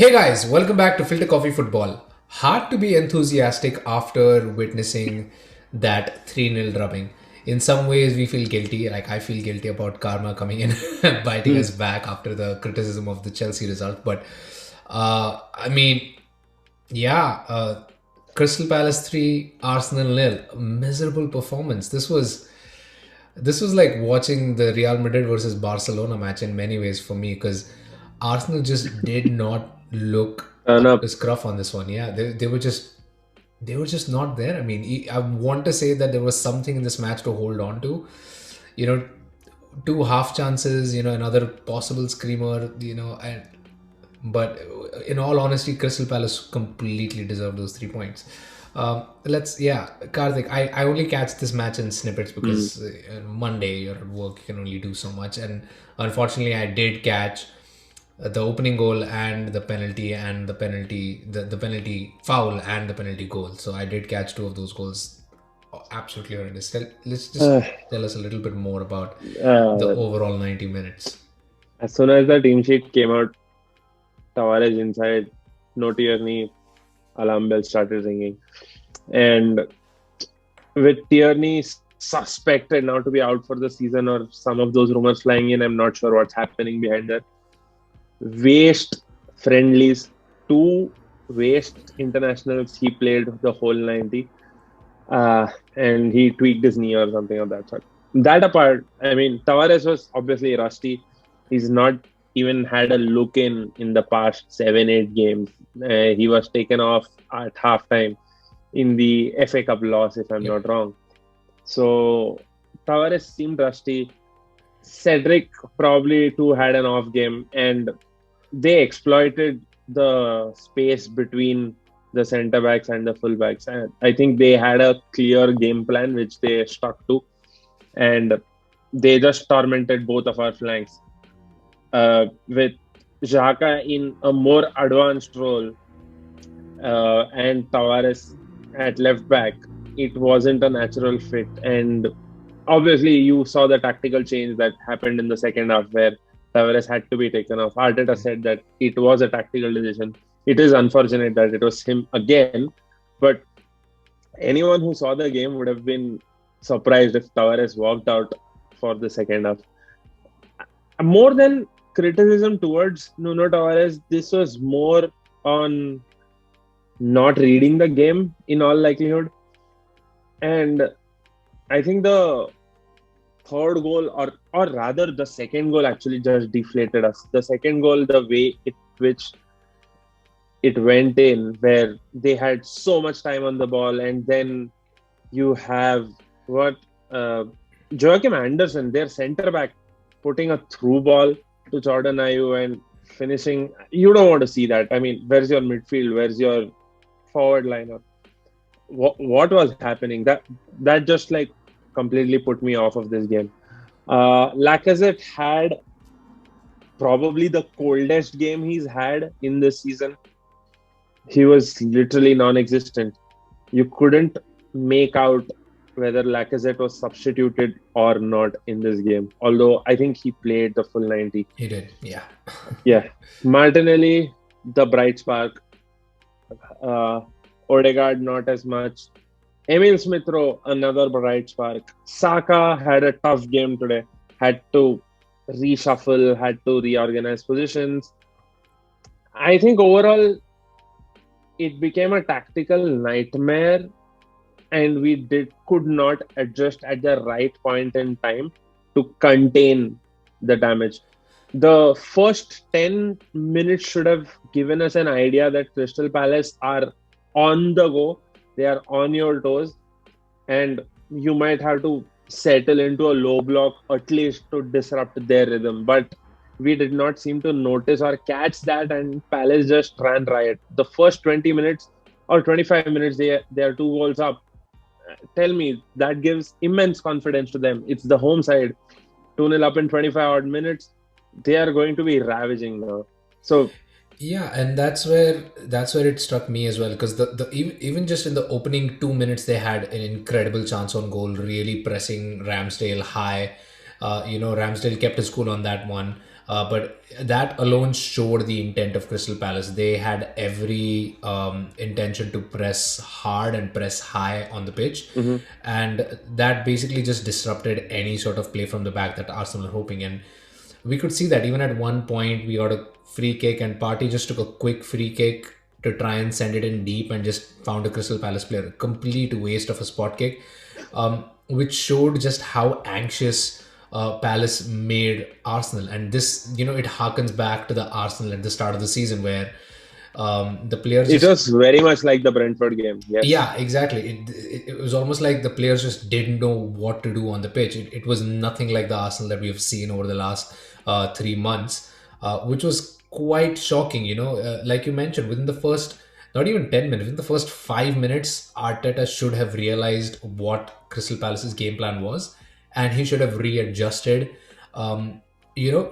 Hey guys, welcome back to Filter Coffee Football. Hard to be enthusiastic after witnessing that 3-0 drubbing. In some ways, we feel guilty. Like, I feel guilty about karma coming in and biting Hmm. us back after the criticism of the Chelsea result. But, I mean, yeah, Crystal Palace 3, Arsenal nil. Miserable performance. This was like watching the Real Madrid versus Barcelona match in many ways for me because Arsenal just did not look Turn up up. to scruff on this one. Yeah, they were just not there. I mean, I want to say that there was something in this match to hold on to. You know, two half chances. Another possible screamer. But in all honesty, Crystal Palace completely deserved those 3 points. Yeah, Karthik, I only catch this match in snippets Hmm. because Monday you're at work, you can only do so much. And unfortunately, I did catch the opening goal and the penalty foul and the penalty goal. So I did catch two of those goals. Absolutely horrendous. Let's just Uh, tell us a little bit more about the uh, overall 90 minutes. as soon as the team sheet came out, Tavares inside, no Tierney, alarm bell started ringing. And with Tierney suspected now to be out for the season or some of those rumors flying in, I'm not sure what's happening behind that. Waste friendlies, two waste internationals. He played the whole 90. And he tweaked his knee or something of that sort. That apart, I mean, Tavares was obviously rusty. He's not even had a look in the past 7-8 games. He was taken off at halftime in the FA Cup loss, if I'm Yep. not wrong. So Tavares seemed rusty. Cedric probably too had an off game, and they exploited the space between the centre backs and the full backs. And I think they had a clear game plan which they stuck to, and they just tormented both of our flanks. With Xhaka in a more advanced role and Tavares at left back, it wasn't a natural fit. And obviously, you saw the tactical change that happened in the second half where Tavares had to be taken off. Arteta said that it was a tactical decision. It is unfortunate that it was him again, but anyone who saw the game would have been surprised if Tavares walked out for the second half. More than criticism towards Nuno Tavares, this was more on not reading the game in all likelihood. And I think the third goal, or rather the second goal, actually just deflated us. The second goal, the way which it went in, where they had so much time on the ball, and then you have what uh, Joachim Anderson, their centre back, putting a through ball to Jordan Ayew and finishing. You don't want to see that. I mean, where's your midfield? Where's your forward lineup? What was happening? That just like completely put me off of this game. Lacazette had probably the coldest game he's had in this season. He was literally non-existent. You couldn't make out whether Lacazette was substituted or not in this game. Although I think he played the full 90. He did. Yeah. Yeah, Martinelli, the bright spark. Uh, Odegaard, not as much. Emil Smith Rowe, another bright spark. Saka had a tough game today. Had to reshuffle, had to reorganize positions. I think overall it became a tactical nightmare, and we did could not adjust at the right point in time to contain the damage. The first 10 minutes should have given us an idea that Crystal Palace are on the go, they are on your toes, and you might have to settle into a low block at least to disrupt their rhythm. But we did not seem to notice or catch that, and Palace just ran riot. The first 20 minutes or 25 minutes, they are 2 goals up. Tell me, that gives immense confidence to them. It's the home side, 2-0 up in 25 odd minutes. They are going to be ravaging now. So, Yeah, and that's where it struck me as well because even just in the opening 2 minutes they had an incredible chance on goal, really pressing Ramsdale high. Ramsdale kept his cool on that one. But that alone showed the intent of Crystal Palace. They had every intention to press hard and press high on the pitch, Hmm. and that basically just disrupted any sort of play from the back that Arsenal were hoping. And we could see that even at one point we got a free kick, and Partey just took a quick free kick to try and send it in deep and just found a Crystal Palace player. A complete waste of a spot kick, which showed just how anxious Palace made Arsenal. And this, it harkens back to the Arsenal at the start of the season where the players It just was very much like the Brentford game. Yes. yeah, exactly. It was almost like the players just didn't know what to do on the pitch. It was nothing like the Arsenal that we have seen over the last 3 months, which was quite shocking. Like you mentioned, within the first, not even 10 minutes, within the first 5 minutes, Arteta should have realized what Crystal Palace's game plan was, and he should have readjusted. Um,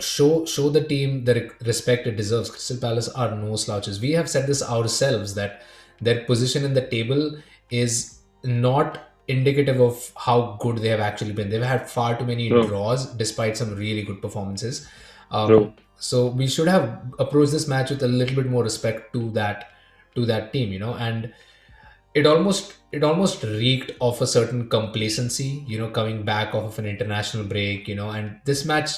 show the team the respect it deserves. Crystal Palace are no slouches. We have said this ourselves that their position in the table is not indicative of how good they have actually been. They've had far too many True. draws despite some really good performances. True. So we should have approached this match with a little bit more respect to that team, and it almost reeked of a certain complacency, coming back off of an international break, and this match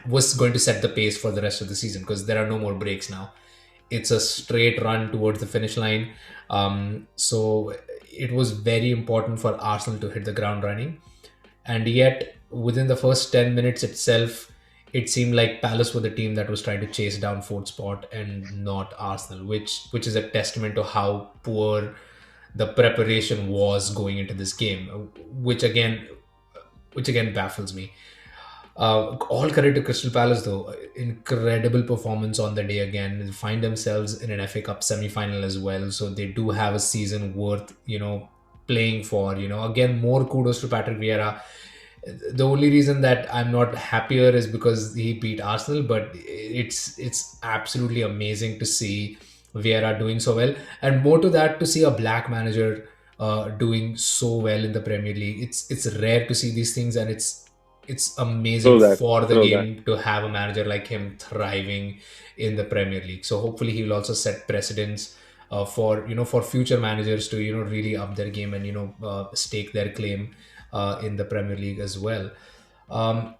was going to set the pace for the rest of the season because there are no more breaks now. It's a straight run towards the finish line. So it was very important for Arsenal to hit the ground running. And yet, within the first 10 minutes itself, it seemed like Palace were the team that was trying to chase down fourth spot and not Arsenal, which is a testament to how poor the preparation was going into this game, which again baffles me. All credit to Crystal Palace, though. Incredible performance on the day again. They find themselves in an FA Cup semi-final as well, so they do have a season worth, playing for. Again, more kudos to Patrick Vieira. The only reason that I'm not happier is because he beat Arsenal, but it's absolutely amazing to see Vieira doing so well, and more to that, to see a black manager doing so well in the Premier League. It's rare to see these things, and it's amazing True that. for the True that. game to have a manager like him thriving in the Premier League. So hopefully he will also set precedents for future managers to really up their game and stake their claim in the Premier League as well. Um,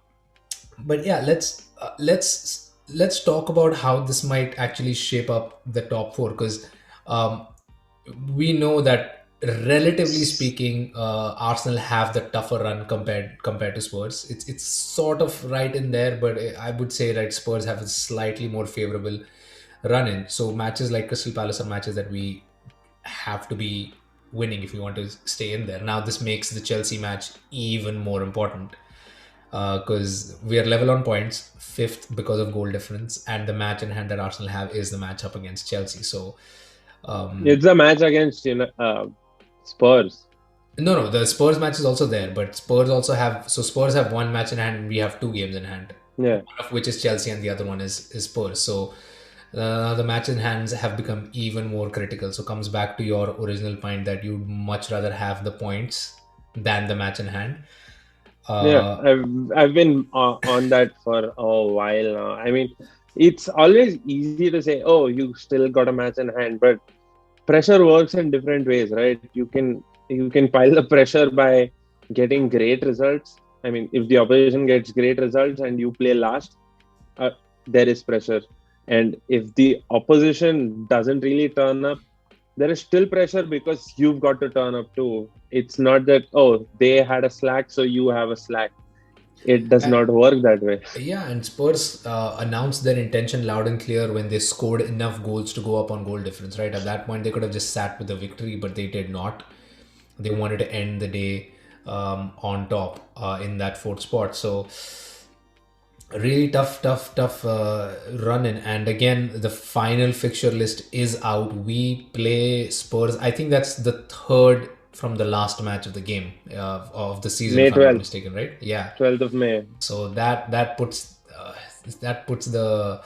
but yeah, let's talk about how this might actually shape up the top four, because um, we know that relatively speaking, Arsenal have the tougher run compared to Spurs. It's sort of right in there, but I would say that Spurs have a slightly more favorable run in. So matches like Crystal Palace are matches that we have to be winning if we want to stay in there. Now this makes the Chelsea match even more important because we are level on points, fifth because of goal difference, and the match in hand that Arsenal have is the match up against Chelsea. So It's a match against Spurs. no, the Spurs match is also there, but Spurs have one match in hand and we have two games in hand, Yeah. one of which is Chelsea and the other one is Spurs. So the match in hands have become even more critical. So comes back to your original point that you'd much rather have the points than the match in hand. Yeah, Uh, I've been on that for a while now. I mean, it's always easy to say, "Oh, you still got a match in hand," but pressure works in different ways, right? You can pile the pressure by getting great results. I mean, if the opposition gets great results and you play last, uh, there is pressure. And if the opposition doesn't really turn up, there is still pressure because you've got to turn up too. It's not that, oh, they had a slack, so you have a slack. It does not work that way. Yeah, and Spurs announced their intention loud and clear when they scored enough goals to go up on goal difference, right? At that point, they could have just sat with the victory, but they did not. They wanted to end the day on top in that fourth spot. So, really tough run in. And again, the final fixture list is out. We play Spurs. I think that's the third from the last match of the game of the season, May if I'm not 12th, mistaken, right? Yeah. 12th of May, So that puts the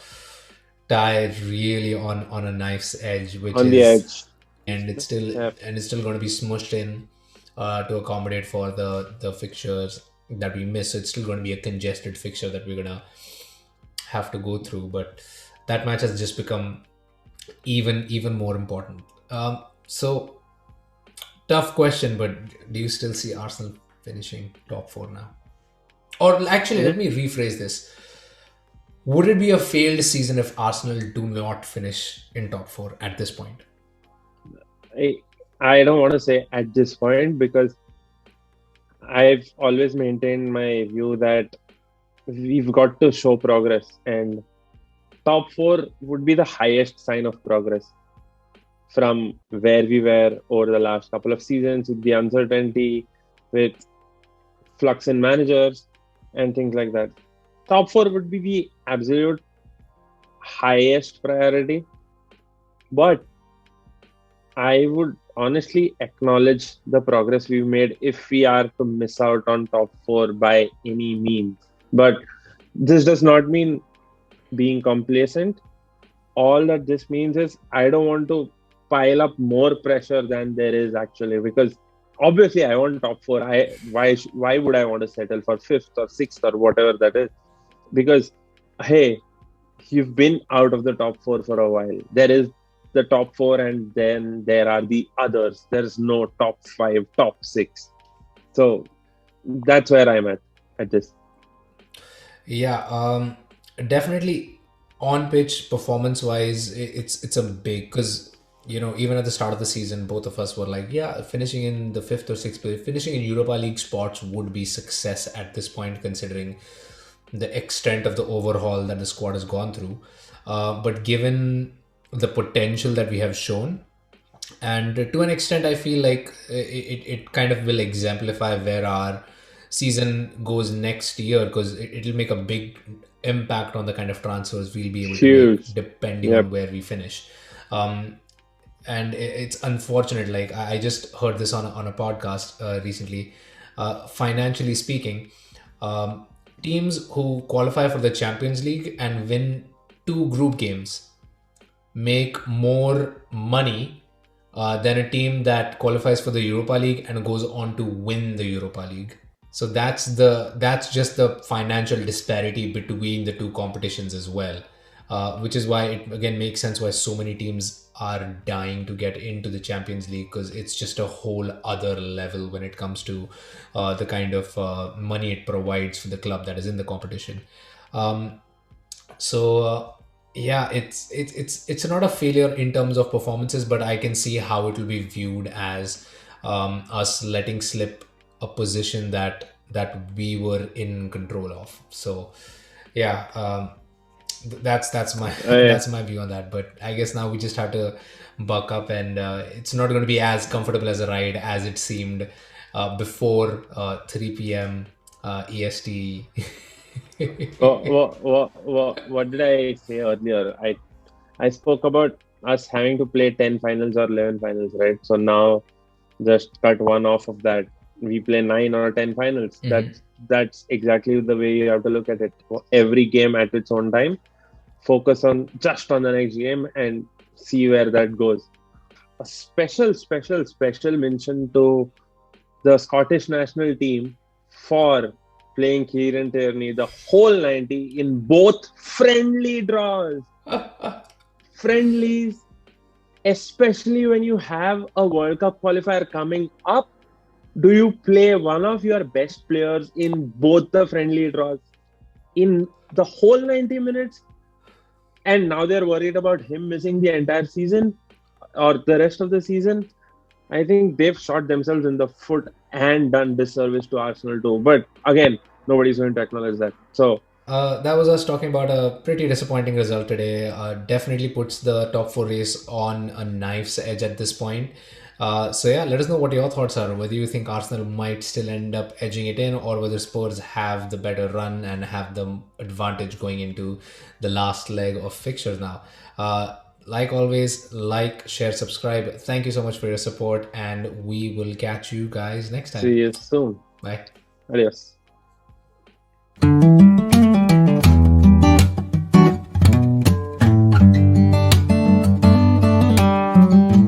tie really on a knife's edge, which on the is edge. and it's still Yeah. and it's still going to be smushed in to accommodate for the fixtures that we miss. So it's still going to be a congested fixture that we're gonna have to go through, but that match has just become even more important. So tough question, but do you still see Arsenal finishing top four now? Or actually, let Mhm. me rephrase this. Would it be a failed season if Arsenal do not finish in top four at this point? I, I don't want to say at this point because I've always maintained my view that we've got to show progress, and top four would be the highest sign of progress from where we were over the last couple of seasons with the uncertainty, with flux in managers, and things like that. Top four would be the absolute highest priority, but I would honestly acknowledge the progress we've made if we are to miss out on top four by any means. But this does not mean being complacent. All that this means is I don't want to pile up more pressure than there is actually, because obviously I want top four. Why would I want to settle for fifth or sixth or whatever that is? Because hey, you've been out of the top four for a while. There is the top four, and then there are the others. There's no top five, top six. So that's where I'm at this. Yeah, definitely on pitch performance wise, it's a big, because even at the start of the season, both of us were like, yeah, finishing in the fifth or sixth place, finishing in Europa League spots would be success at this point, considering the extent of the overhaul that the squad has gone through. But given the potential that we have shown, and to an extent I feel like it kind of will exemplify where our season goes next year, because it'll make a big impact on the kind of transfers we'll be able to make Huge. depending on Yep. where we finish. And it's unfortunate, like I just heard this on a podcast recently. Financially speaking, teams who qualify for the Champions League and win two group games make more money than a team that qualifies for the Europa League and goes on to win the Europa League. So that's just the financial disparity between the two competitions as well, which is why it again makes sense why so many teams are dying to get into the Champions League, because it's just a whole other level when it comes to the kind of money it provides for the club that is in the competition. Um, so yeah, it's not a failure in terms of performances, but I can see how it will be viewed as us letting slip a position that we were in control of. So yeah, that's my Uh, that's my view on that. But I guess now we just have to buck up, and it's not going to be as comfortable as a ride as it seemed before 3 p.m. EST. what did I say earlier? I spoke about us having to play 10 finals or 11 finals, right? So now just cut one off of that. We play 9 or 10 finals. Mhm. That's exactly the way you have to look at it. Every game at its own time. Focus on just on the next game and see where that goes. A special mention to the Scottish national team for playing Kieran Tierney the whole 90 in both friendly draws. Friendlies, especially when you have a World Cup qualifier coming up, do you play one of your best players in both the friendly draws in the whole 90 minutes? And now they're worried about him missing the entire season or the rest of the season. I think they've shot themselves in the foot and done disservice to Arsenal too. But again, nobody's going to acknowledge that. So That was us talking about a pretty disappointing result today. Definitely puts the top four race on a knife's edge at this point. So yeah, let us know what your thoughts are. Whether you think Arsenal might still end up edging it in, or whether Spurs have the better run and have the advantage going into the last leg of fixtures now. Like always, like, share, subscribe. Thank you so much for your support, and we will catch you guys next time. see you soon. Bye. Adios.